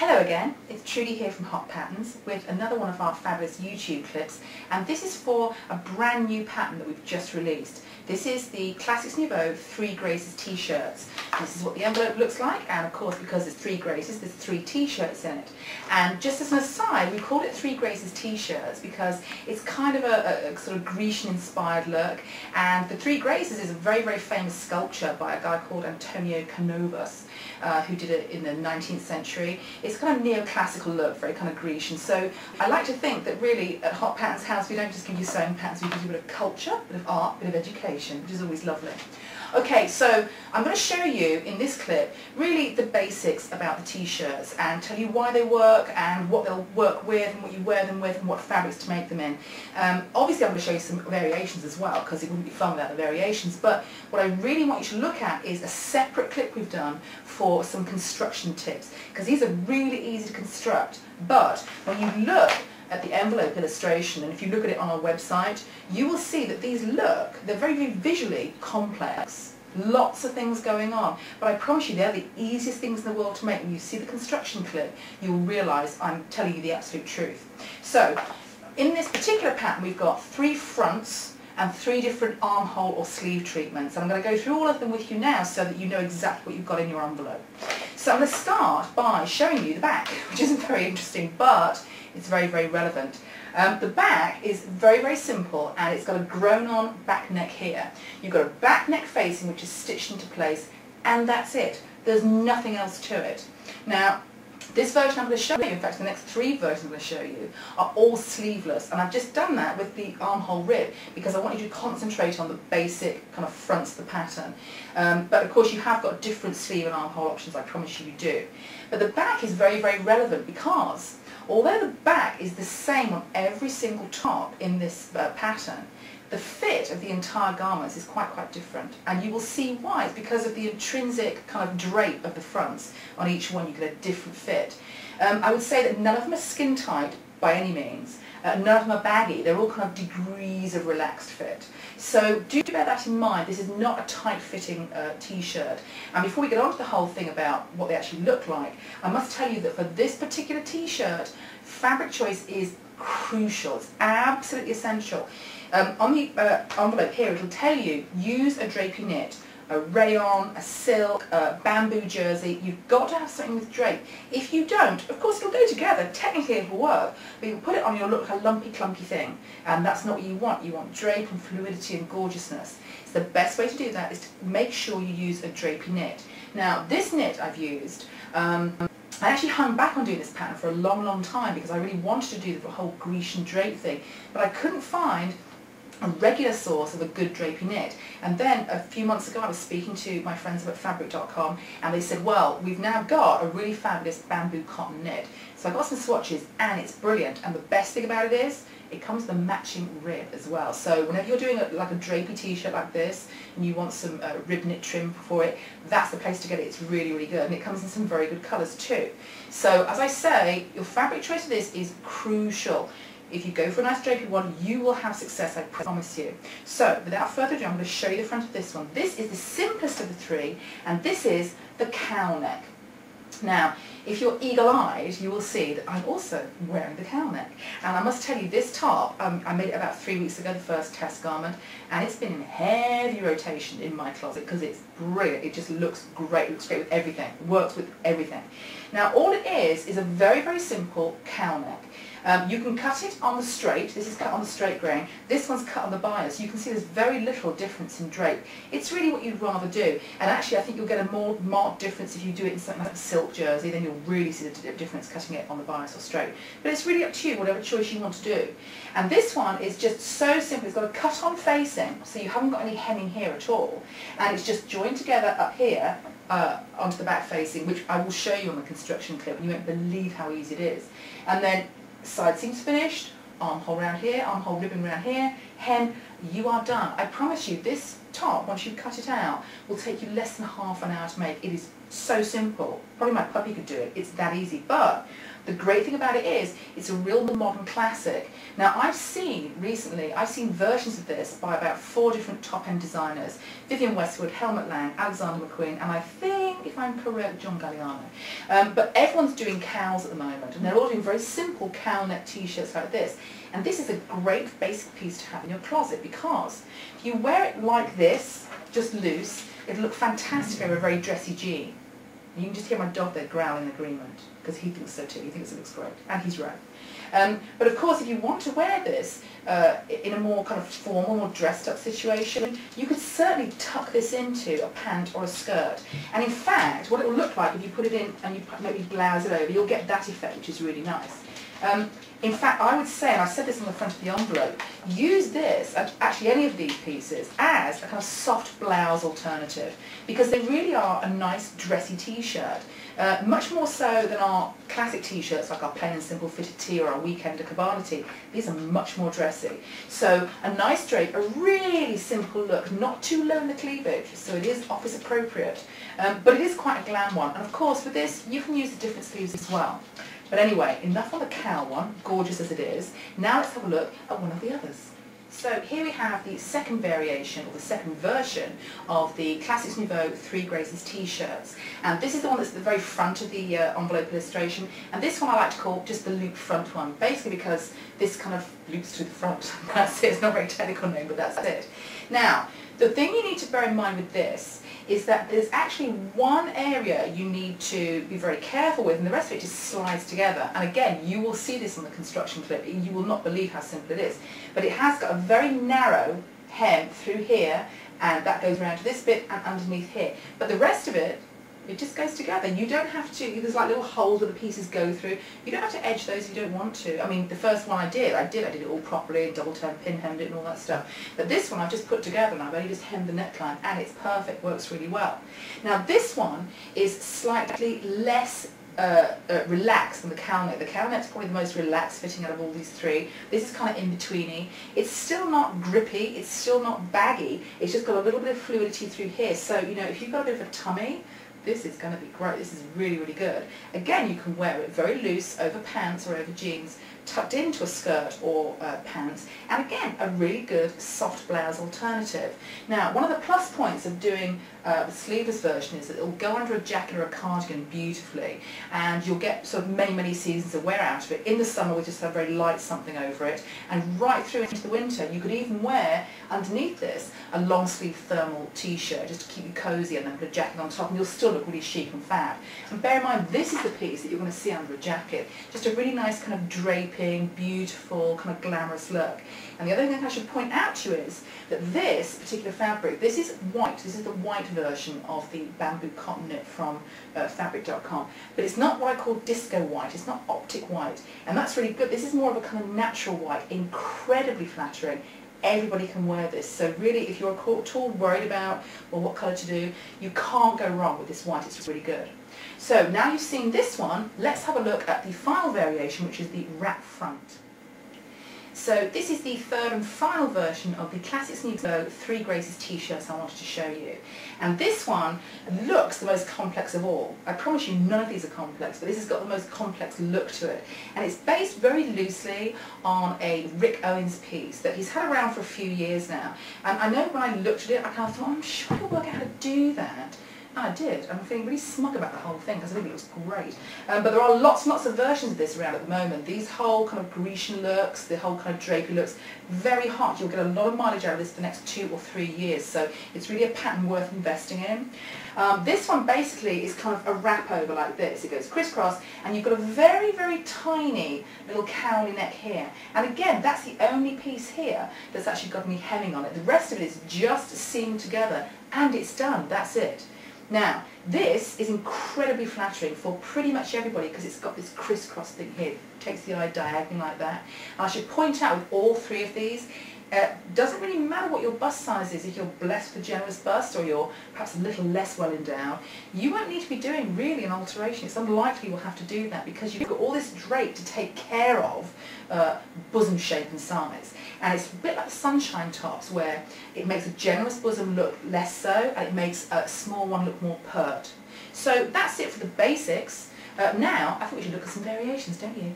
Hello again, it's Trudy here from Hot Patterns with another one of our fabulous YouTube clips, and this is for a brand new pattern that we've just released. This is the Classics Nouveau Three Graces t-shirts. This is what the envelope looks like, and of course because it's Three Graces there's 3 t-shirts in it. And just as an aside, we called it Three Graces t-shirts because it's kind of a sort of Grecian inspired look, and the Three Graces is a very famous sculpture by a guy called Antonio Canovas, who did it in the 19th century. It's kind of neoclassical look, very kind of Grecian. So I like to think that really at Hot Patterns House we don't just give you sewing patterns, we give you a bit of culture, a bit of art, a bit of education, which is always lovely. Okay, so I'm going to show you in this clip really the basics about the t-shirts and tell you why they work and what they'll work with and what you wear them with and what fabrics to make them in. Obviously I'm going to show you some variations as well because it wouldn't be fun without the variations, but what I really want you to look at is a separate clip we've done for some construction tips, because these are really easy to construct, but when you look at the envelope illustration, and if you look at it on our website, you will see that they're very visually complex. Lots of things going on, but I promise you they're the easiest things in the world to make. When you see the construction clip, you'll realise I'm telling you the absolute truth. So, in this particular pattern we've got 3 fronts and 3 different armhole or sleeve treatments, and I'm going to go through all of them with you now so that you know exactly what you've got in your envelope. So I'm going to start by showing you the back, which isn't very interesting, but it's very relevant. The back is very simple, and it's got a grown-on back neck here. You've got a back neck facing which is stitched into place, and that's it. There's nothing else to it. Now, this version I'm going to show you, in fact the next 3 versions I'm going to show you, are all sleeveless, and I've just done that with the armhole rib because I want you to concentrate on the basic kind of fronts of the pattern. But of course you have got different sleeve and armhole options, I promise you do. But the back is very relevant because although the back is the same on every single top in this pattern, the fit of the entire garments is quite different, and you will see why. It's because of the intrinsic kind of drape of the fronts. On each one you get a different fit. I would say that none of them are skin tight by any means. None of them are baggy. They're all kind of degrees of relaxed fit. So do bear that in mind. This is not a tight-fitting t-shirt. And before we get on to the whole thing about what they actually look like, I must tell you that for this particular t-shirt, fabric choice is crucial. It's absolutely essential. On the envelope here it'll tell you use a drapey knit, a rayon, a silk, a bamboo jersey. You've got to have something with drape. If you don't, of course it'll go together, technically it'll work, but you'll put it on, you'll look like a lumpy clumpy thing, and that's not what you want. You want drape and fluidity and gorgeousness. So the best way to do that is to make sure you use a drapey knit. Now this knit I've used, I actually hung back on doing this pattern for a long time because I really wanted to do the whole Grecian drape thing, but I couldn't find a regular source of a good drapey knit. And then a few months ago I was speaking to my friends at fabric.com, and they said, well, we've now got a really fabulous bamboo cotton knit. So I got some swatches and it's brilliant, and the best thing about it is it comes with a matching rib as well. So whenever you're doing like a drapey t-shirt like this and you want some rib knit trim for it, that's the place to get it. It's really good, and it comes in some very good colours too. So as I say, your fabric choice of this is crucial. If you go for a nice drapey one, you will have success, I promise you. So, without further ado, I'm going to show you the front of this one. This is the simplest of the 3, and this is the cow neck. Now, if you're eagle-eyed, you will see that I'm also wearing the cow neck. And I must tell you, this top, I made it about 3 weeks ago, the first test garment, and it's been in heavy rotation in my closet because it's brilliant. It just looks great. It looks great with everything. Works with everything. Now, all it is a very simple cow neck. You can cut it on the straight. This is cut on the straight grain. This one's cut on the bias. You can see there's very little difference in drape. It's really what you'd rather do. And actually I think you'll get a more marked difference if you do it in something like a silk jersey. Then you'll really see the difference cutting it on the bias or straight. But it's really up to you, whatever choice you want to do. And this one is just so simple. It's got a cut-on facing, so you haven't got any hemming here at all. And it's just joined together up here onto the back facing, which I will show you on the construction clip, and you won't believe how easy it is. And then side seams finished, armhole round here, armhole ribbon round here, hem, you are done. I promise you, this top, once you cut it out, will take you less than half an hour to make. It is so simple. Probably my puppy could do it. It's that easy. But the great thing about it is, it's a real modern classic. Now I've seen versions of this by about 4 different top-end designers. Vivienne Westwood, Helmut Lang, Alexander McQueen, and I think if I'm correct, John Galliano. But everyone's doing cows at the moment, and they're all doing very simple cow neck t-shirts like this. And this is a great basic piece to have in your closet, because if you wear it like this, just loose, it'll look fantastic over a very dressy jean. You can just hear my dog there growling in agreement, because he thinks so too. He thinks it looks great, and he's right. But of course, if you want to wear this in a more kind of formal, more dressed up situation, you could certainly tuck this into a pant or a skirt. And in fact, what it will look like if you put it in and you maybe blouse it over, you'll get that effect, which is really nice. In fact, I would say, and I said this on the front of the envelope, use this, and actually any of these pieces, as a kind of soft blouse alternative, because they really are a nice dressy t-shirt. Much more so than our classic t-shirts, like our plain and simple fitted tee or our weekender cabana tee. These are much more dressy. So a nice drape, a really simple look, not too low in the cleavage, so it is office appropriate, but it is quite a glam one. And of course with this, you can use the different sleeves as well. But anyway, enough on the cow one, gorgeous as it is. Now let's have a look at one of the others. So here we have the second variation, or the second version, of the Classics Nouveau Three Graces t-shirts. And this is the one that's at the very front of the envelope illustration. And this one I like to call just the loop front one, basically because this kind of loops through the front. That's it. It's not a very technical name, but that's it. Now, the thing you need to bear in mind with this is that there's actually one area you need to be very careful with, and the rest of it just slides together. And again, you will see this on the construction clip. You will not believe how simple it is. But it has got a very narrow hem through here, and that goes around to this bit and underneath here. But the rest of it, it just goes together. You don't have to, there's like little holes that the pieces go through. You don't have to edge those if you don't want to. I mean, the first one I did it all properly, double turn, pin hemmed it and all that stuff. But this one I've just put together and I've only just hemmed the neckline, and it's perfect, works really well. Now this one is slightly less relaxed than the cow neck. The cow neck's probably the most relaxed fitting out of all these three. This is kind of in betweeny. It's still not grippy, it's still not baggy, it's just got a little bit of fluidity through here. So, you know, if you've got a bit of a tummy, this is going to be great. This is really, really good. Again, you can wear it very loose over pants or over jeans, tucked into a skirt or pants, and again, a really good soft blouse alternative. Now, one of the plus points of doing the sleeveless version is that it will go under a jacket or a cardigan beautifully, and you'll get sort of many, many seasons of wear out of it. In the summer, we just have very light something over it, and right through into the winter, you could even wear underneath this a long sleeve thermal t-shirt just to keep you cozy, and then put a jacket on top, and you'll still look really chic and fab. And bear in mind, this is the piece that you're going to see under a jacket. Just a really nice kind of draping, beautiful, kind of glamorous look. And the other thing I should point out to you is that this particular fabric, this is white. This is the white version of the bamboo cotton knit from fabric.com. But it's not what I call disco white. It's not optic white. And that's really good. This is more of a kind of natural white, incredibly flattering. Everybody can wear this, so really if you're at all worried about, well, what colour to do, you can't go wrong with this white. It's really good. So now you've seen this one, let's have a look at the final variation, which is the wrap front. So this is the third and final version of the Classics Nouveau Three Graces t-shirts I wanted to show you. And this one looks the most complex of all. I promise you none of these are complex, but this has got the most complex look to it. And it's based very loosely on a Rick Owens piece that he's had around for a few years now. And I know when I looked at it, I kind of thought, I'm sure I can work out how to do that. And I did. I'm feeling really smug about the whole thing because I think it looks great. But there are lots and lots of versions of this around at the moment. These whole kind of Grecian looks, the whole kind of drapey looks, very hot. You'll get a lot of mileage out of this for the next 2 or 3 years. So it's really a pattern worth investing in. This one basically is kind of a wrap over like this. It goes crisscross, and you've got a very, very tiny little cowley neck here. And again, that's the only piece here that's actually got any hemming on it. The rest of it is just seamed together, and it's done. That's it. Now, this is incredibly flattering for pretty much everybody because it's got this crisscross thing here. It takes the eye diagonally like that. And I should point out with all three of these, doesn't really matter what your bust size is. If you're blessed with a generous bust or you're perhaps a little less well endowed, you won't need to be doing really an alteration. It's unlikely you'll have to do that because you've got all this drape to take care of bosom shape and size. And it's a bit like the sunshine tops where it makes a generous bosom look less so and it makes a small one look more pert. So that's it for the basics. Now I think we should look at some variations, don't you?